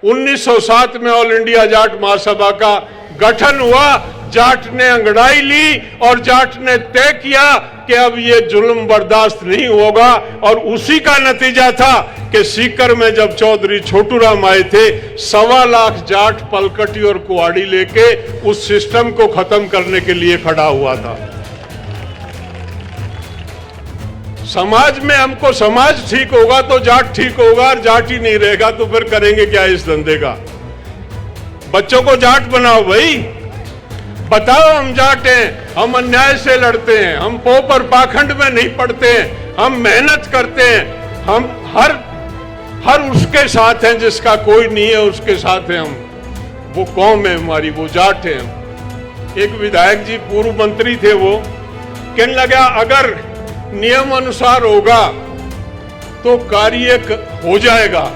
1907 में all India Jat महासभा का गठन हुआ। जाट ने अंगड़ाई ली और जाट ने तय किया कि अब ये जुल्म बर्दाश्त नहीं होगा, और उसी का नतीजा था कि सीकर में जब चौधरी छोटूराम आए थे, 1.25 लाख जाट पलकटी और कुआड़ी लेके उस सिस्टम को खत्म करने के लिए खड़ा हुआ था। समाज में हमको समाज ठीक होगा तो जाट ठीक होगा, और जाट ही नहीं रहेगा तो फिर करेंगे क्या इस धंधे का। बच्चों को जाट बनाओ भाई, बताओ हम जाट हैं, हम अन्याय से लड़ते हैं, हम पोप और पाखंड में नहीं पड़ते हैं, हम मेहनत करते हैं, हम हर उसके साथ हैं जिसका कोई नहीं है उसके साथ हैं हम। वो कौम है हमारी, वो जाट है हम। एक विधायक जी पूर्व मंत्री थे, वो कहने लगा अगर नियम अनुसार होगा तो कार्य हो जाएगा।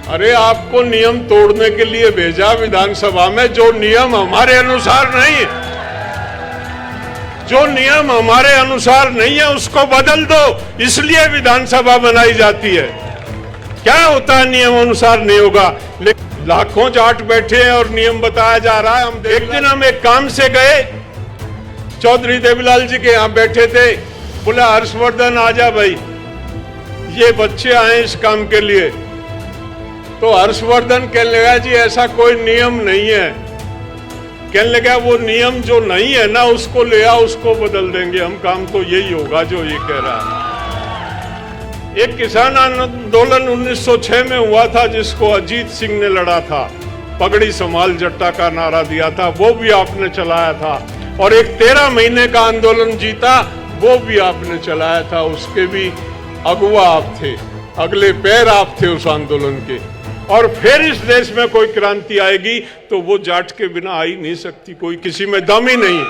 अरे आपको नियम तोड़ने के लिए भेजा विधानसभा में, जो नियम हमारे अनुसार नहीं है, जो नियम हमारे अनुसार नहीं है उसको बदल दो, इसलिए विधानसभा बनाई जाती है। क्या होता है नियम अनुसार नहीं होगा, लेकिन लाखों जाट बैठे हैं और नियम बताया जा रहा है। एक दिन हम एक काम से गए, चौधरी देवीलाल जी के यहाँ बैठे थे, बोला हर्षवर्धन आजा भाई, ये बच्चे आए इस काम के लिए। तो हर्षवर्धन कहने लगा जी ऐसा कोई नियम नहीं है। कहने लगा वो नियम जो नहीं है ना उसको ले आओ, उसको बदल देंगे हम, काम तो यही होगा जो ये कह रहा है। एक किसान आंदोलन 1906 में हुआ था जिसको अजीत सिंह ने लड़ा था, पगड़ी संभाल जट्टा का नारा दिया था, वो भी आपने चलाया था। और एक 13 महीने का आंदोलन जीता, वो भी आपने चलाया था, उसके भी अगुवा आप थे, अगले पैर आप थे उस आंदोलन के। और फिर इस देश में कोई क्रांति आएगी तो वो जाट के बिना आ ही नहीं सकती, कोई किसी में दम ही नहीं।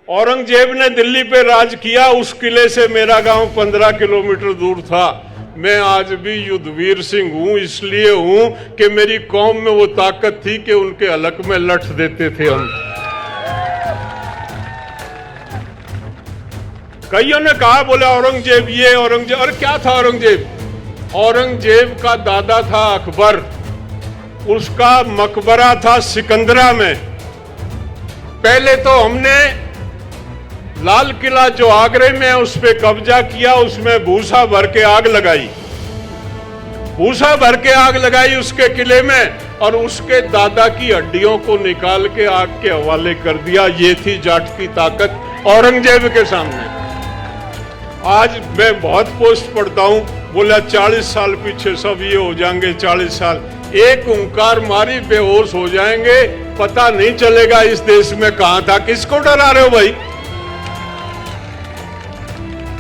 औरंगजेब ने दिल्ली पे राज किया, उस किले से मेरा गांव 15 किलोमीटर दूर था। मैं आज भी युद्धवीर सिंह हूं, इसलिए हूं कि मेरी कौम में वो ताकत थी कि उनके हलक में लठ देते थे हम। कईयों ने कहा बोले औरंगजेब ये औरंगजेब, और क्या था औरंगजेब? औरंगजेब का दादा था अकबर, उसका मकबरा था सिकंदरा में। पहले तो हमने लाल किला जो आगरे में है उस पे कब्जा किया, उसमें भूसा भर के आग लगाई, भूसा भर के आग लगाई उसके किले में, और उसके दादा की हड्डियों को निकाल के आग के हवाले कर दिया। ये थी जाट की ताकत औरंगजेब के सामने। आज मैं बहुत पोस्ट पढ़ता हूं, बोला 40 साल पीछे सब ये हो जाएंगे, 40 साल एक ओंकार मारी बेहोश हो जाएंगे, पता नहीं चलेगा इस देश में कहां था। किसको डरा रहे हो भाई?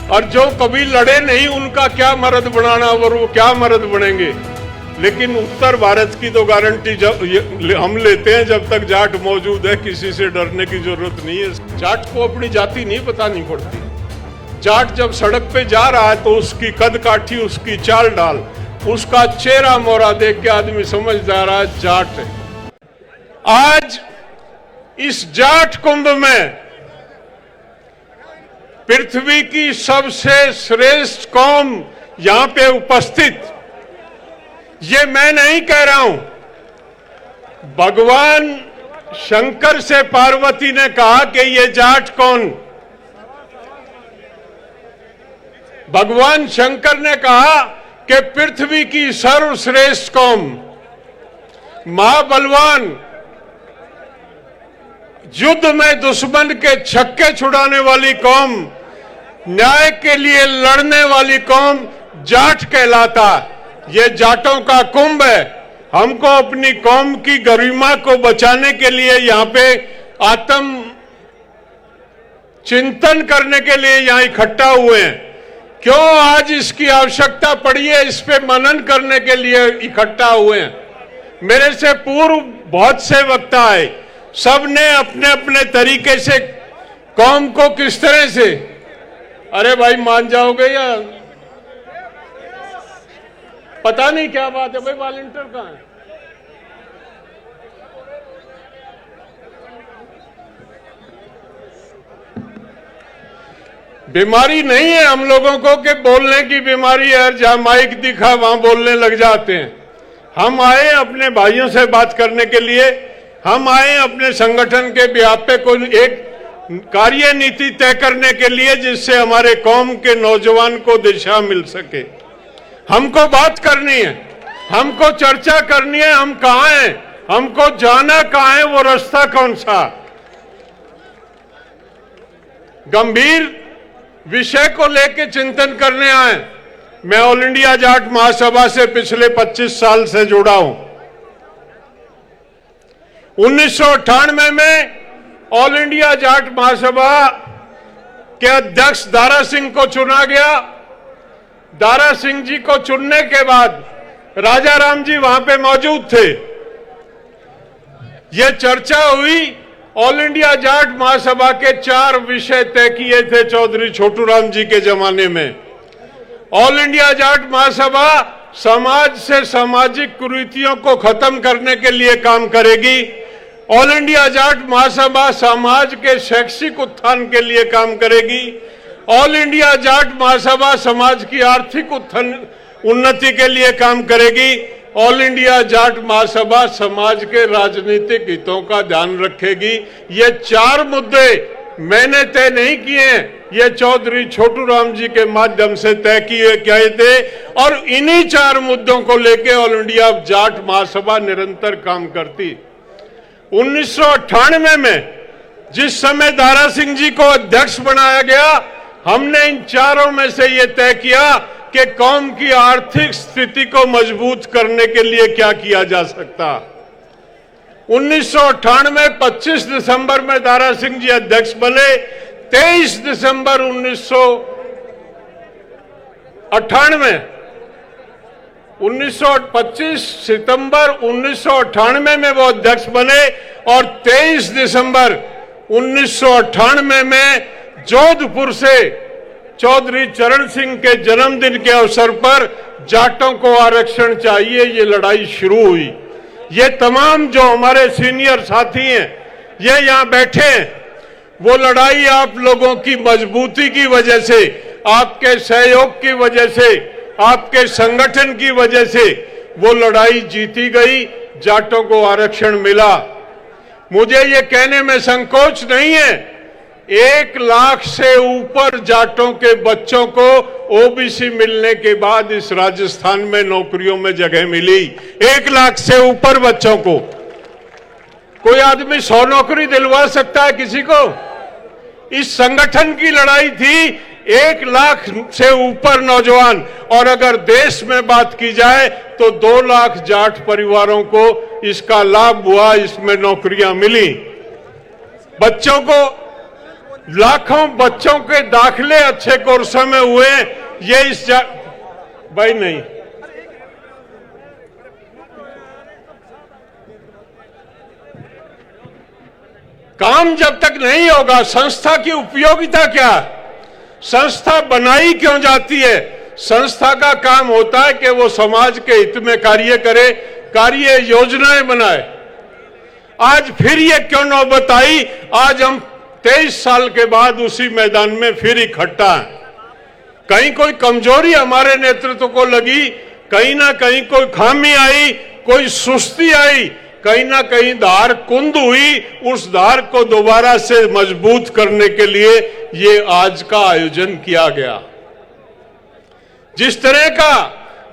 और जो कभी लड़े नहीं उनका क्या मर्द बनाना, और वो क्या मर्द बनेंगे। लेकिन उत्तर भारत की तो गारंटी हम लेते हैं, जब तक जाट मौजूद है किसी से डरने की जरूरत नहीं है। जाट को अपनी जाति नहीं बतानी पड़ती। जाट जब सड़क पे जा रहा है तो उसकी कद काठी, उसकी चाल डाल, उसका चेहरा मोहरा देख के आदमी समझ जा रहा है जाट है। आज इस जाट कुंभ में पृथ्वी की सबसे श्रेष्ठ कौम यहां पे उपस्थित, ये मैं नहीं कह रहा हूं, भगवान शंकर से पार्वती ने कहा कि ये जाट कौन? भगवान शंकर ने कहा कि पृथ्वी की सर्वश्रेष्ठ कौम, महाबलवान, युद्ध में दुश्मन के छक्के छुड़ाने वाली कौम, न्याय के लिए लड़ने वाली कौम जाट कहलाता। ये जाटों का कुंभ है। हमको अपनी कौम की गरिमा को बचाने के लिए यहाँ पे आत्म चिंतन करने के लिए यहाँ इकट्ठा हुए हैं। क्यों आज इसकी आवश्यकता पड़ी है, इस पे मनन करने के लिए इकट्ठा हुए हैं। मेरे से पूर्व बहुत से वक्ता आए, सबने अपने अपने तरीके से कौम को किस तरह से, अरे भाई मान जाओगे या पता नहीं क्या बात है भाई, वॉलंटियर कहाँ है? बीमारी नहीं है हम लोगों को कि बोलने की बीमारी है, जहां माइक दिखा वहां बोलने लग जाते हैं। हम आए अपने भाइयों से बात करने के लिए, हम आए अपने संगठन के बिहाफ पे कोई एक कार्य नीति तय करने के लिए जिससे हमारे कौम के नौजवान को दिशा मिल सके। हमको बात करनी है, हमको चर्चा करनी है, हम कहाँ हैं, हमको जाना कहाँ है, वो रास्ता कौन सा। गंभीर विषय को लेकर चिंतन करने आए। मैं ऑल इंडिया जाट महासभा से पिछले 25 साल से जुड़ा हूं। 1998 में ऑल इंडिया जाट महासभा के अध्यक्ष दारा सिंह को चुना गया। दारा सिंह जी को चुनने के बाद राजा राम जी वहां पे मौजूद थे। यह चर्चा हुई। ऑल इंडिया जाट महासभा के 4 विषय तय किए थे चौधरी छोटू राम जी के जमाने में। ऑल इंडिया जाट महासभा समाज से सामाजिक कुरीतियों को खत्म करने के लिए काम करेगी। ऑल इंडिया जाट महासभा समाज के शैक्षिक उत्थान के लिए काम करेगी। ऑल इंडिया जाट महासभा समाज की आर्थिक उन्नति के लिए काम करेगी। ऑल इंडिया जाट महासभा समाज के राजनीतिक हितों का ध्यान रखेगी। ये 4 मुद्दे मैंने तय नहीं किए, ये चौधरी छोटू राम जी के माध्यम से तय किए गए थे और इन्हीं 4 मुद्दों को लेकर ऑल इंडिया जाट महासभा निरंतर काम करती। 1998 में जिस समय दारा सिंह जी को अध्यक्ष बनाया गया, हमने इन 4 में से ये तय किया कि कौम की आर्थिक स्थिति को मजबूत करने के लिए क्या किया जा सकता। 1998 25 दिसंबर में दारा सिंह जी अध्यक्ष बने। 23 दिसंबर 25 सितंबर 1998 में वो अध्यक्ष बने और 23 दिसंबर 1998 में जोधपुर से चौधरी चरण सिंह के जन्मदिन के अवसर पर जाटों को आरक्षण चाहिए, ये लड़ाई शुरू हुई। ये तमाम जो हमारे सीनियर साथी हैं, ये यहाँ बैठे हैं, वो लड़ाई आप लोगों की मजबूती की वजह से, आपके सहयोग की वजह से, आपके संगठन की वजह से वो लड़ाई जीती गई, जाटों को आरक्षण मिला। मुझे ये कहने में संकोच नहीं है, 1 लाख से ऊपर जाटों के बच्चों को ओबीसी मिलने के बाद इस राजस्थान में नौकरियों में जगह मिली। 1 लाख से ऊपर बच्चों को। कोई आदमी 100 नौकरी दिलवा सकता है किसी को? इस संगठन की लड़ाई थी। 1 लाख से ऊपर नौजवान, और अगर देश में बात की जाए तो 2 लाख जाट परिवारों को इसका लाभ हुआ, इसमें नौकरियां मिली। बच्चों को, लाखों बच्चों के दाखिले अच्छे कोर्सों में हुए। ये इस भाई नहीं, काम जब तक नहीं होगा, संस्था की उपयोगिता क्या? संस्था बनाई क्यों जाती है? संस्था का काम होता है कि वो समाज के हित में कार्य करे, कार्य योजनाएं बनाए। आज फिर ये क्यों नौबत आई? आज हम 23 साल के बाद उसी मैदान में फिर इकट्ठा हैं। कहीं कोई कमजोरी हमारे नेतृत्व को लगी, कहीं ना कहीं कोई खामी आई, कोई सुस्ती आई, कहीं ना कहीं धार कुंद हुई। उस धार को दोबारा से मजबूत करने के लिए ये आज का आयोजन किया गया। जिस तरह का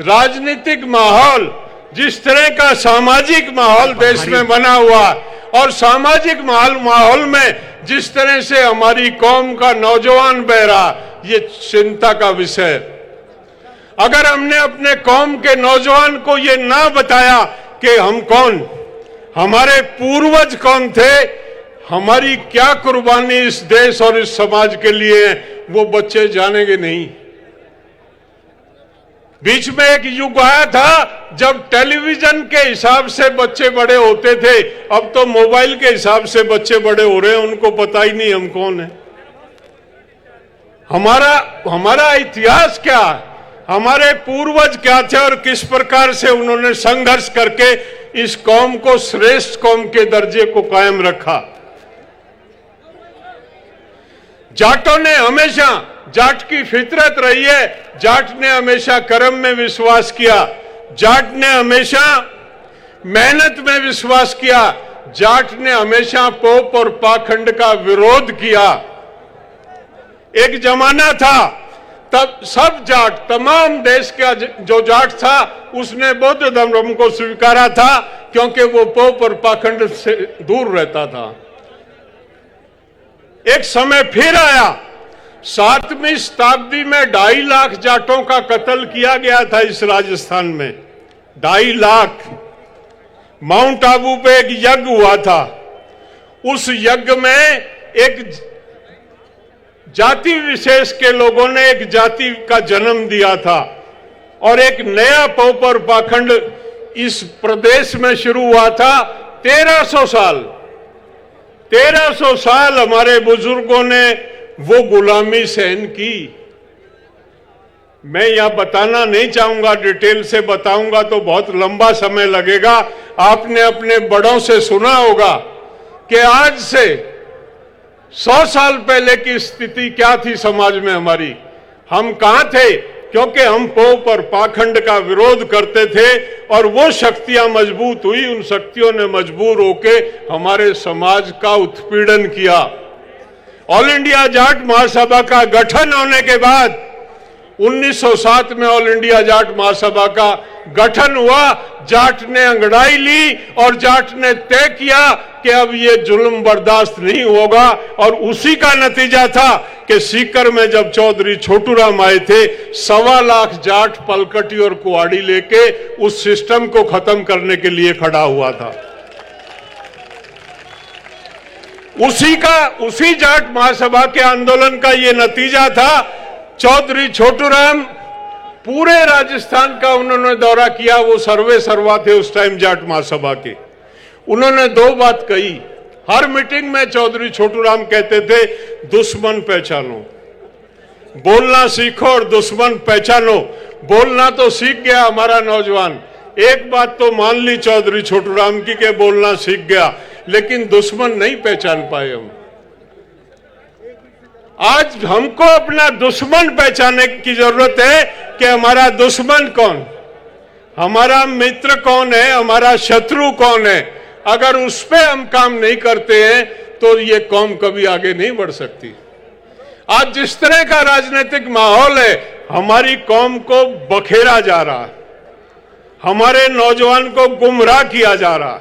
राजनीतिक माहौल, जिस तरह का सामाजिक माहौल देश में बना हुआ, और सामाजिक माहौल में जिस तरह से हमारी कौम का नौजवान बह रहा, ये चिंता का विषय। अगर हमने अपने कौम के नौजवान को ये ना बताया कि हम कौन, हमारे पूर्वज कौन थे, हमारी क्या कुर्बानी इस देश और इस समाज के लिए है, वो बच्चे जानेंगे नहीं। बीच में एक युग आया था जब टेलीविजन के हिसाब से बच्चे बड़े होते थे, अब तो मोबाइल के हिसाब से बच्चे बड़े हो रहे हैं, उनको पता ही नहीं हम कौन है। हमारा इतिहास क्या है, हमारे पूर्वज क्या थे और किस प्रकार से उन्होंने संघर्ष करके इस कौम को श्रेष्ठ कौम के दर्जे को कायम रखा। जाटों ने हमेशा जाट की फितरत रही है। जाट ने हमेशा कर्म में विश्वास किया, जाट ने हमेशा मेहनत में विश्वास किया, जाट ने हमेशा पोप और पाखंड का विरोध किया। एक जमाना था तब सब जाट, तमाम देश का जो जाट था उसने बौद्ध धर्म को स्वीकारा था, क्योंकि वो पोप और पाखंड से दूर रहता था। एक समय फिर आया, 7वीं शताब्दी में 2.5 लाख जाटों का कत्ल किया गया था इस राजस्थान में। 2.5 लाख। माउंट आबू पे एक यज्ञ हुआ था, उस यज्ञ में एक जाति विशेष के लोगों ने एक जाति का जन्म दिया था और एक नया पोप और पाखंड इस प्रदेश में शुरू हुआ था। 1300 साल हमारे बुजुर्गों ने वो गुलामी सहन की। मैं यहां बताना नहीं चाहूंगा, डिटेल से बताऊंगा तो बहुत लंबा समय लगेगा। आपने अपने बड़ों से सुना होगा कि आज से 100 साल पहले की स्थिति क्या थी समाज में हमारी। हम कहां थे? क्योंकि हम पोप और पाखंड का विरोध करते थे और वो शक्तियां मजबूत हुई, उन शक्तियों ने मजबूर होके हमारे समाज का उत्पीड़न किया। ऑल इंडिया जाट महासभा का गठन होने के बाद 1907 में ऑल इंडिया जाट महासभा का गठन हुआ। जाट ने अंगड़ाई ली और जाट ने तय किया कि अब ये जुल्म बर्दाश्त नहीं होगा, और उसी का नतीजा था कि सीकर में जब चौधरी छोटूराम आए थे, 1.25 लाख जाट पलकटी और कुआड़ी लेके उस सिस्टम को खत्म करने के लिए खड़ा हुआ था। उसी जाट महासभा के आंदोलन का ये नतीजा था। चौधरी छोटूराम पूरे राजस्थान का उन्होंने दौरा किया, वो सर्वे सर्वा थे उस टाइम जाट महासभा के। उन्होंने 2 बात कही हर मीटिंग में। चौधरी छोटूराम कहते थे, दुश्मन पहचानो, बोलना सीखो और दुश्मन पहचानो। बोलना तो सीख गया हमारा नौजवान, एक बात तो मान ली चौधरी छोटूराम की कि बोलना सीख गया, लेकिन दुश्मन नहीं पहचान पाए हम। आज हमको अपना दुश्मन पहचानने की जरूरत है कि हमारा दुश्मन कौन, हमारा मित्र कौन है, हमारा शत्रु कौन है। अगर उस पे हम काम नहीं करते हैं तो ये कौम कभी आगे नहीं बढ़ सकती। आज जिस तरह का राजनीतिक माहौल है, हमारी कौम को बखेरा जा रहा, हमारे नौजवान को गुमराह किया जा रहा,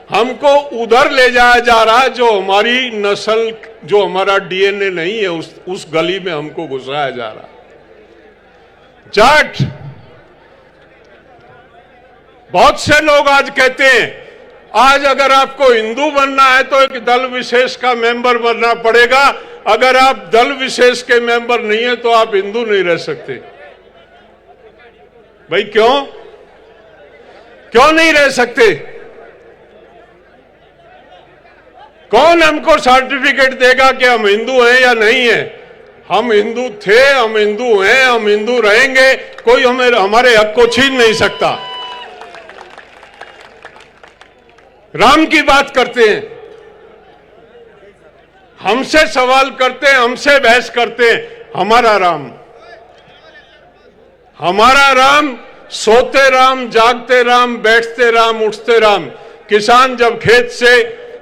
हमको उधर ले जाया जा रहा है जो हमारी नस्ल, जो हमारा डीएनए नहीं है, उस गली में हमको घुसाया जा रहा। जाट, बहुत से लोग आज कहते हैं आज अगर आपको हिंदू बनना है तो एक दल विशेष का मेंबर बनना पड़ेगा, अगर आप दल विशेष के मेंबर नहीं है तो आप हिंदू नहीं रह सकते। भाई क्यों नहीं रह सकते? कौन हमको सर्टिफिकेट देगा कि हम हिंदू हैं या नहीं है? हम हिंदू थे, हम हिंदू हैं, हम हिंदू रहेंगे, कोई हमारे हक को छीन नहीं सकता। राम की बात करते हैं, हमसे सवाल करते हैं, हमसे बहस करते हैं। हमारा राम सोते राम, जागते राम, बैठते राम, उठते राम। किसान जब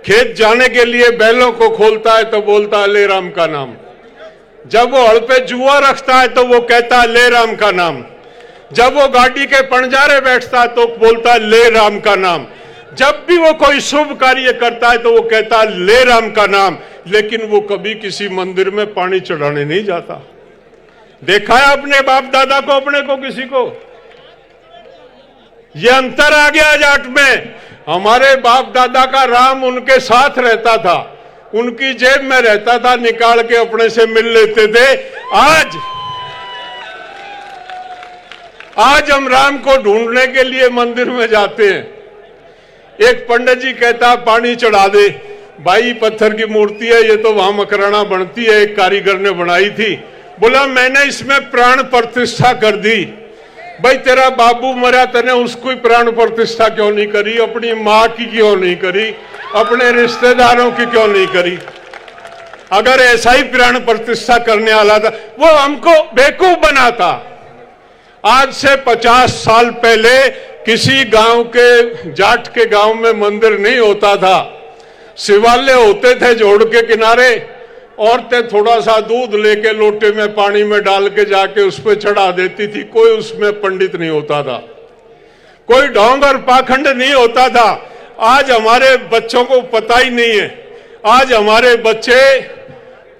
खेत जाने के लिए बैलों को खोलता है तो बोलता है ले राम का नाम। जब वो हड़ पे जुआ रखता है तो वो कहता है ले राम का नाम। जब वो गाड़ी के पंजारे बैठता है तो बोलता है ले राम का नाम। जब भी वो कोई शुभ कार्य करता है तो वो कहता है ले राम का नाम। लेकिन वो कभी किसी मंदिर में पानी चढ़ाने नहीं जाता। देखा है अपने बाप दादा को, अपने को, किसी को? ये अंतर आ गया जाट में। हमारे बाप दादा का राम उनके साथ रहता था, उनकी जेब में रहता था, निकाल के अपने से मिल लेते थे। आज हम राम को ढूंढने के लिए मंदिर में जाते हैं। एक पंडित जी कहता पानी चढ़ा दे। भाई पत्थर की मूर्ति है, ये तो वहां मकराना बनती है, एक कारीगर ने बनाई थी। बोला मैंने इसमें प्राण प्रतिष्ठा कर दी। भाई तेरा बाबू मरा, तने उसको ही प्राण प्रतिष्ठा क्यों नहीं करी? अपनी माँ की क्यों नहीं करी? अपने रिश्तेदारों की क्यों नहीं करी? अगर ऐसा ही प्राण प्रतिष्ठा करने वाला था, वो हमको बेवकूफ बनाता। आज से 50 साल पहले किसी गांव के, जाट के गांव में मंदिर नहीं होता था, शिवालय होते थे जोड़ के किनारे, औरतें थोड़ा सा दूध लेके लोटे में पानी में डाल के जाके उस पर चढ़ा देती थी, कोई उसमें पंडित नहीं होता था, कोई ढोंग और पाखंड नहीं होता था। आज हमारे बच्चों को पता ही नहीं है। आज हमारे बच्चे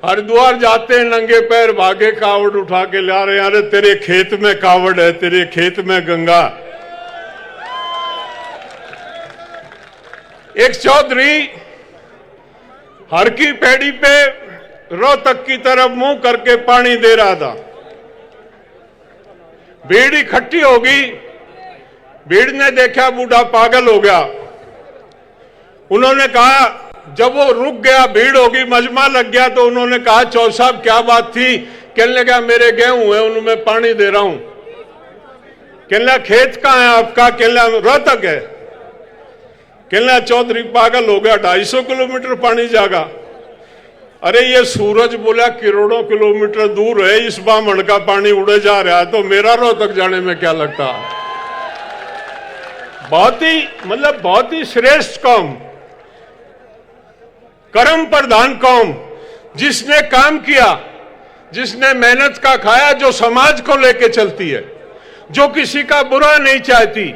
हरिद्वार जाते हैं, नंगे पैर भागे कावड़ उठा के ला रहे हैं। अरे तेरे खेत में कावड़ है, तेरे खेत में गंगा। एक चौधरी हर की पेड़ी पे रोहतक की तरफ मुंह करके पानी दे रहा था। भीड़ इकट्ठी होगी, भीड़ ने देखा बूढ़ा पागल हो गया। उन्होंने कहा, जब वो रुक गया, भीड़ होगी, मजमा लग गया, तो उन्होंने कहा, चौधरी साहब क्या बात थी? कहने लगा, मेरे गेहूं है, उनमें पानी दे रहा हूं। कहने लगा, खेत कहाँ है आपका? कहने लगा, रोहतक है। कहने लगा, चौधरी पागल हो गया, 250 किलोमीटर पानी जागा। अरे ये सूरज बोला करोड़ों किलोमीटर दूर है, इस बामण का पानी उड़े जा रहा है, तो मेरा रोहतक जाने में क्या लगता। बहुत ही श्रेष्ठ कौम, कर्म प्रधान कौम, जिसने काम किया, जिसने मेहनत का खाया, जो समाज को लेके चलती है, जो किसी का बुरा नहीं चाहती,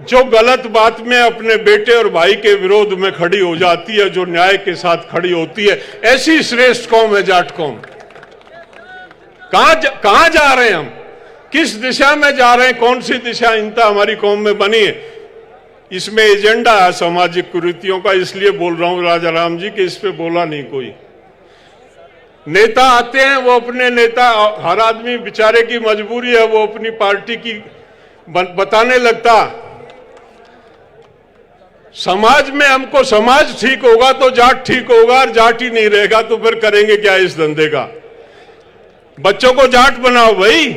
जो गलत बात में अपने बेटे और भाई के विरोध में खड़ी हो जाती है, जो न्याय के साथ खड़ी होती है, ऐसी श्रेष्ठ कौम है जाट कौम। कहां जा रहे हैं हम? किस दिशा में जा रहे हैं? कौन सी दिशा इनता हमारी कौम में बनी है? इसमें एजेंडा है सामाजिक कुरीतियों का, इसलिए बोल रहा हूं राजा राम जी कि इस पे बोला नहीं कोई। नेता आते हैं, वो अपने नेता, हर आदमी बेचारे की मजबूरी है, वो अपनी पार्टी की बताने लगता। समाज में हमको, समाज ठीक होगा तो जाट ठीक होगा, और जाट ही नहीं रहेगा तो फिर करेंगे क्या इस धंधे का? बच्चों को जाट बनाओ भाई,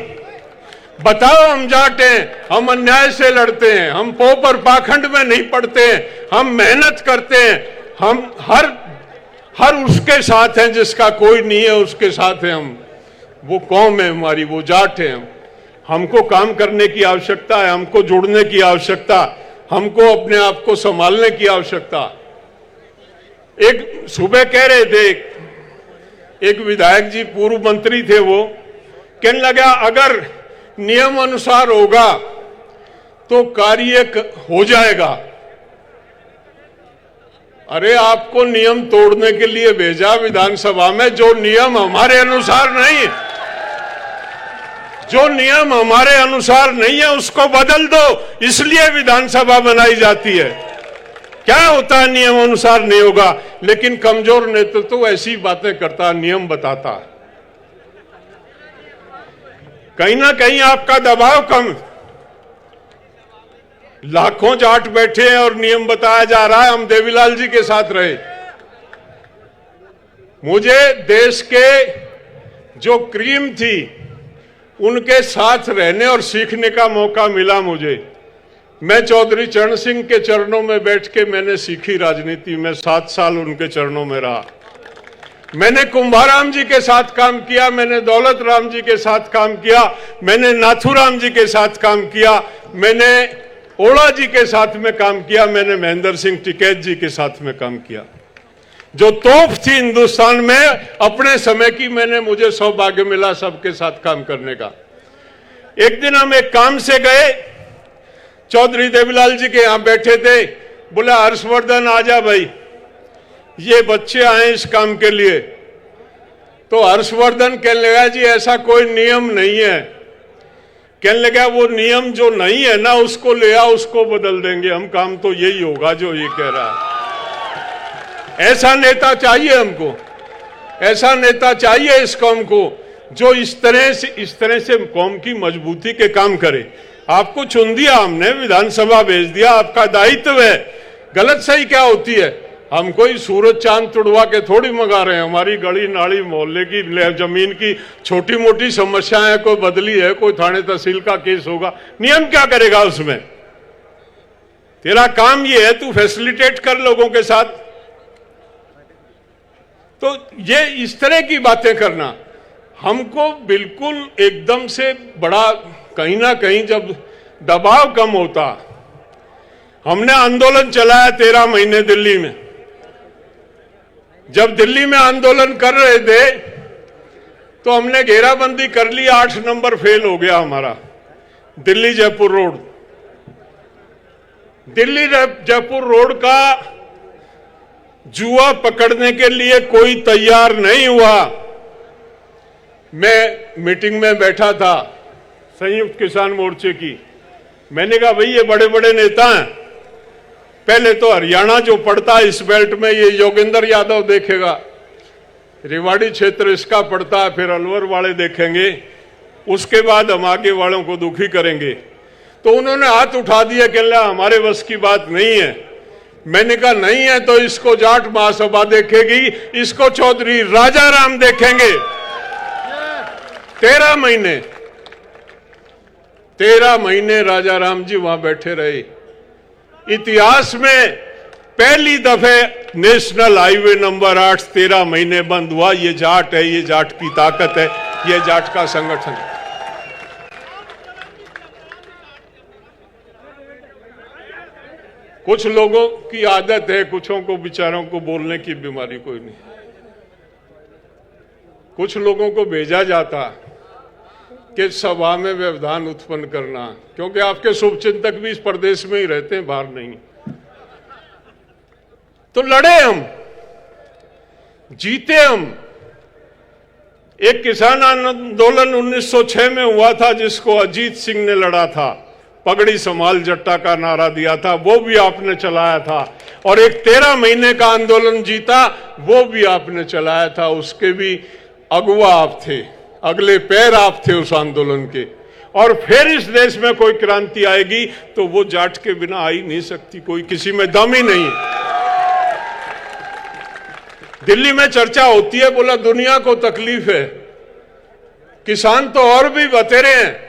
बताओ हम जाट हैं, हम अन्याय से लड़ते हैं, हम पोप और पाखंड में नहीं पड़ते हैं, हम मेहनत करते हैं, हम हर उसके साथ हैं जिसका कोई नहीं है, उसके साथ हैं हम। वो कौम है हमारी, वो जाट है। हमको काम करने की आवश्यकता है, हमको जुड़ने की आवश्यकता, हमको अपने आप को संभालने की आवश्यकता। एक सुबह कह रहे थे, एक विधायक जी पूर्व मंत्री थे, वो कहने लगा, अगर नियम अनुसार होगा तो कार्य हो जाएगा। अरे आपको नियम तोड़ने के लिए भेजा विधानसभा में, जो नियम हमारे अनुसार नहीं, जो नियम हमारे अनुसार नहीं है उसको बदल दो, इसलिए विधानसभा बनाई जाती है। क्या होता है नियम अनुसार नहीं होगा, लेकिन कमजोर नेतृत्व तो ऐसी बातें करता, नियम बताता। कहीं ना कहीं आपका दबाव कम, लाखों जाट बैठे हैं और नियम बताया जा रहा है। हम देवीलाल जी के साथ रहे, मुझे देश के जो क्रीम थी उनके साथ रहने और सीखने का मौका मिला मुझे। मैं चौधरी चरण सिंह के चरणों में बैठ के मैंने सीखी राजनीति में, 7 साल उनके चरणों में रहा। मैंने कुंभाराम जी के साथ काम किया, मैंने दौलत राम जी के साथ काम किया, मैंने नाथूराम जी के साथ काम किया, मैंने ओला जी के साथ में काम किया, मैंने महेंद्र सिंह टिकैत जी के साथ में काम किया। जो तोप थी हिंदुस्तान में अपने समय की, मुझे सौभाग्य मिला सबके साथ काम करने का। एक दिन हम एक काम से गए, चौधरी देवीलाल जी के यहां बैठे थे, बोला हर्षवर्धन आजा भाई, ये बच्चे आए इस काम के लिए। तो हर्षवर्धन कहने लगा, जी ऐसा कोई नियम नहीं है। कहने लगा, वो नियम जो नहीं है ना उसको ले आओ, उसको बदल देंगे हम, काम तो यही होगा जो ये कह रहा है। ऐसा नेता चाहिए हमको, ऐसा नेता चाहिए इस कौम को, जो इस तरह से कौम की मजबूती के काम करे। आपको चुन दिया हमने, विधानसभा भेज दिया, आपका दायित्व है। गलत सही क्या होती है? हम कोई सूरज चांद तुड़वा के थोड़ी मंगा रहे हैं। हमारी गली नाली मोहल्ले की जमीन की छोटी मोटी समस्याएं कोई बदली है, कोई थाने तहसील का केस होगा, नियम क्या करेगा उसमें? तेरा काम ये है, तू फैसिलिटेट कर लोगों के साथ। तो ये इस तरह की बातें करना हमको बिल्कुल एकदम से बड़ा, कहीं ना कहीं जब दबाव कम होता। हमने आंदोलन चलाया 13 महीने दिल्ली में। जब दिल्ली में आंदोलन कर रहे थे तो हमने घेराबंदी कर ली, 8 नंबर फेल हो गया हमारा, दिल्ली जयपुर रोड। दिल्ली जयपुर रोड का जुआ पकड़ने के लिए कोई तैयार नहीं हुआ। मैं मीटिंग में बैठा था संयुक्त किसान मोर्चे की। मैंने कहा भाई ये बड़े बड़े नेता हैं, पहले तो हरियाणा जो पड़ता है इस बेल्ट में ये योगेंद्र यादव देखेगा, रेवाड़ी क्षेत्र इसका पड़ता है, फिर अलवर वाले देखेंगे, उसके बाद हम आगे वालों को दुखी करेंगे। तो उन्होंने हाथ उठा दिया कि हमारे बस की बात नहीं है। मैंने कहा नहीं है तो इसको जाट महासभा देखेगी, इसको चौधरी राजाराम देखेंगे। 13 महीने राजाराम जी वहां बैठे रहे। इतिहास में पहली दफे नेशनल हाईवे नंबर 8 13 महीने बंद हुआ। ये जाट है, ये जाट की ताकत है, ये जाट का संगठन है। कुछ लोगों की आदत है, कुछों को बेचारों को बोलने की बीमारी कोई नहीं। कुछ लोगों को भेजा जाता कि सभा में व्यवधान उत्पन्न करना, क्योंकि आपके शुभचिंतक भी इस प्रदेश में ही रहते हैं, बाहर नहीं। तो लड़े हम, जीते हम। एक किसान आंदोलन 1906 में हुआ था जिसको अजीत सिंह ने लड़ा था, पगड़ी संभाल जट्टा का नारा दिया था, वो भी आपने चलाया था। और एक 13 महीने का आंदोलन जीता, वो भी आपने चलाया था, उसके भी अगुवा आप थे, अगले पैर आप थे उस आंदोलन के। और फिर इस देश में कोई क्रांति आएगी तो वो जाट के बिना आ ही नहीं सकती, कोई किसी में दम ही नहीं। दिल्ली में चर्चा होती है, बोला दुनिया को तकलीफ है, किसान तो और भी बतेरे हैं,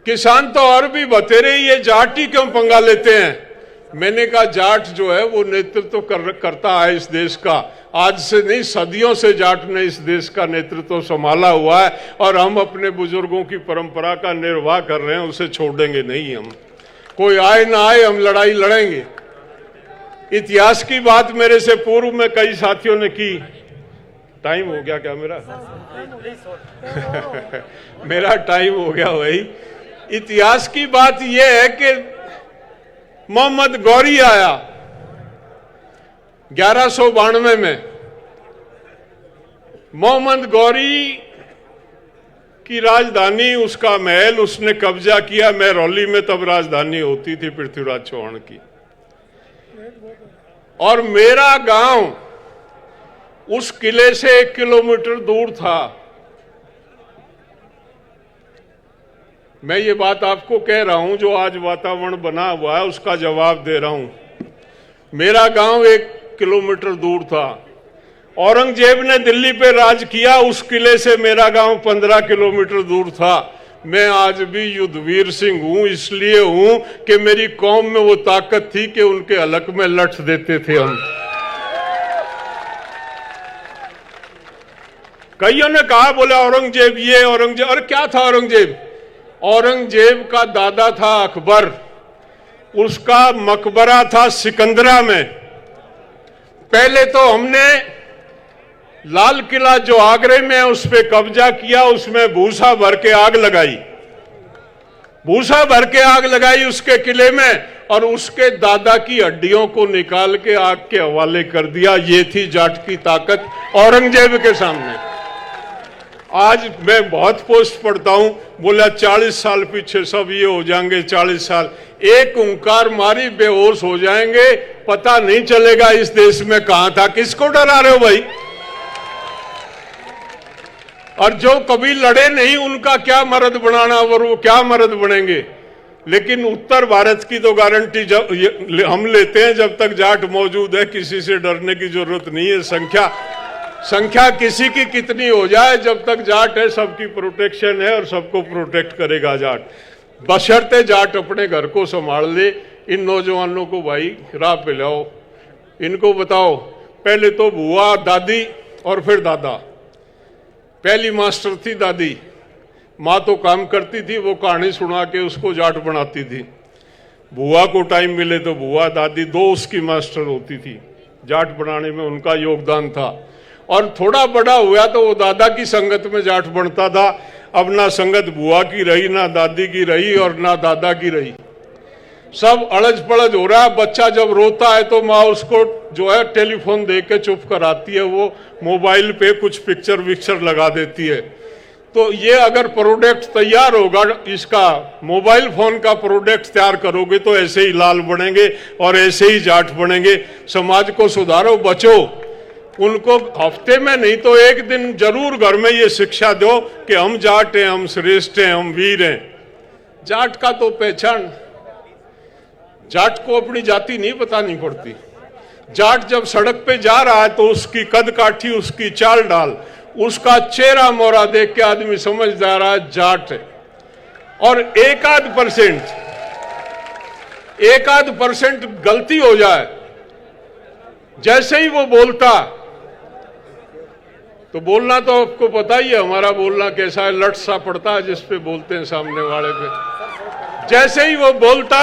किसान तो और भी बतेरे, ये जाट ही क्यों पंगा लेते हैं। मैंने कहा जाट जो है वो नेतृत्व करता है इस देश का। आज से नहीं, सदियों से जाट ने इस देश का नेतृत्व संभाला हुआ है और हम अपने बुजुर्गों की परंपरा का निर्वाह कर रहे हैं, उसे छोड़ेंगे नहीं हम। कोई आए ना आए, हम लड़ाई लड़ेंगे। इतिहास की बात मेरे से पूर्व में कई साथियों ने की। टाइम हो गया क्या मेरा? मेरा टाइम हो गया भाई। इतिहास की बात यह है कि मोहम्मद गौरी आया 1192 में। मोहम्मद गौरी की राजधानी, उसका महल उसने कब्जा किया। महरौली में तब राजधानी होती थी पृथ्वीराज चौहान की। और मेरा गांव उस किले से 1 किलोमीटर दूर था। मैं ये बात आपको कह रहा हूं, जो आज वातावरण बना हुआ है उसका जवाब दे रहा हूं। मेरा गांव 1 किलोमीटर दूर था। औरंगजेब ने दिल्ली पे राज किया, उस किले से मेरा गांव 15 किलोमीटर दूर था। मैं आज भी युद्धवीर सिंह हूं, इसलिए हूं कि मेरी कौम में वो ताकत थी कि उनके हलक में लठ देते थे हम। कईयों ने कहा, बोले औरंगजेब ये, औरंगजेब। और क्या था औरंगजेब? औरंगजेब का दादा था अकबर, उसका मकबरा था सिकंदरा में। पहले तो हमने लाल किला जो आगरे में है उस पे कब्जा किया, उसमें भूसा भर के आग लगाई, भूसा भर के आग लगाई उसके किले में, और उसके दादा की हड्डियों को निकाल के आग के हवाले कर दिया। ये थी जाट की ताकत औरंगजेब के सामने। आज मैं बहुत पोस्ट पढ़ता हूं, बोला 40 साल पीछे सब ये हो जाएंगे, 40 साल एक ओंकार मारी बेहोश हो जाएंगे, पता नहीं चलेगा इस देश में कहां था। किसको डरा रहे हो भाई? और जो कभी लड़े नहीं उनका क्या मर्द बनाना, और वो क्या मर्द बनेंगे। लेकिन उत्तर भारत की तो गारंटी जब हम लेते हैं, जब तक जाट मौजूद है किसी से डरने की जरूरत नहीं है। संख्या किसी की कितनी हो जाए, जब तक जाट है सबकी प्रोटेक्शन है और सबको प्रोटेक्ट करेगा जाट, बशर्ते जाट अपने घर को संभाल ले। इन नौजवानों को भाई राह पे लाओ, इनको बताओ पहले तो बुआ, दादी और फिर दादा। पहली मास्टर थी दादी। माँ तो काम करती थी, वो कहानी सुना के उसको जाट बनाती थी। बुआ को टाइम मिले तो बुआ, दादी, दो उसकी मास्टर होती थी। जाट बनाने में उनका योगदान था। और थोड़ा बड़ा हुआ तो वो दादा की संगत में जाट बनता था। अब ना संगत बुआ की रही, ना दादी की रही और ना दादा की रही। सब अड़ज पड़ज हो रहा है। बच्चा जब रोता है तो माँ उसको जो है टेलीफोन दे के चुप कराती है, वो मोबाइल पे कुछ पिक्चर विक्चर लगा देती है। तो ये अगर प्रोडक्ट तैयार होगा, इसका मोबाइल फोन का प्रोडक्ट तैयार करोगे तो ऐसे ही लाल बनेंगे और ऐसे ही जाट बनेंगे। समाज को सुधारो, बचो। उनको हफ्ते में नहीं तो एक दिन जरूर घर में ये शिक्षा दो कि हम जाट हैं, हम श्रेष्ठ हैं, हम वीर हैं। जाट का तो पहचान, जाट को अपनी जाति नहीं बतानी पड़ती। जाट जब सड़क पे जा रहा है तो उसकी कद काठी, उसकी चाल डाल, उसका चेहरा मोहरा देख के आदमी समझ जा रहा है जाट है। और एक आध परसेंट गलती हो जाए, जैसे ही वो बोलता, तो बोलना तो आपको पता ही है हमारा बोलना कैसा है, लट सा पड़ता है जिस पे बोलते हैं सामने वाले पे। जैसे ही वो बोलता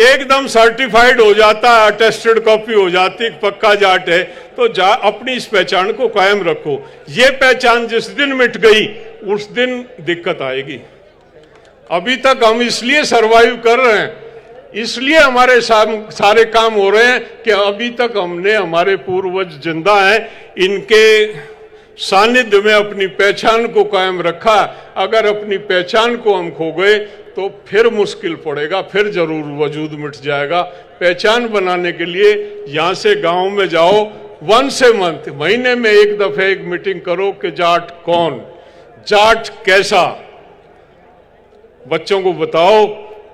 एकदम सर्टिफाइड हो जाता, अटेस्टेड कॉपी हो जाती, पक्का जाट है। तो अपनी इस पहचान को कायम रखो। ये पहचान जिस दिन मिट गई उस दिन दिक्कत आएगी। अभी तक हम इसलिए सरवाइव कर रहे हैं, इसलिए हमारे सारे काम हो रहे हैं कि अभी तक हमने, हमारे पूर्वज जिंदा हैं, इनके सानिध्य में अपनी पहचान को कायम रखा। अगर अपनी पहचान को हम खो गए तो फिर मुश्किल पड़ेगा, फिर जरूर वजूद मिट जाएगा। पहचान बनाने के लिए यहाँ से गांव में जाओ, वंस ए मंथ, महीने में एक दफे एक मीटिंग करो कि जाट कौन, जाट कैसा, बच्चों को बताओ।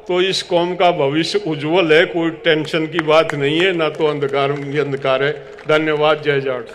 तो इस कौम का भविष्य उज्जवल है, कोई टेंशन की बात नहीं है, ना तो अंधकार ही अंधकार है। धन्यवाद। जय जाट।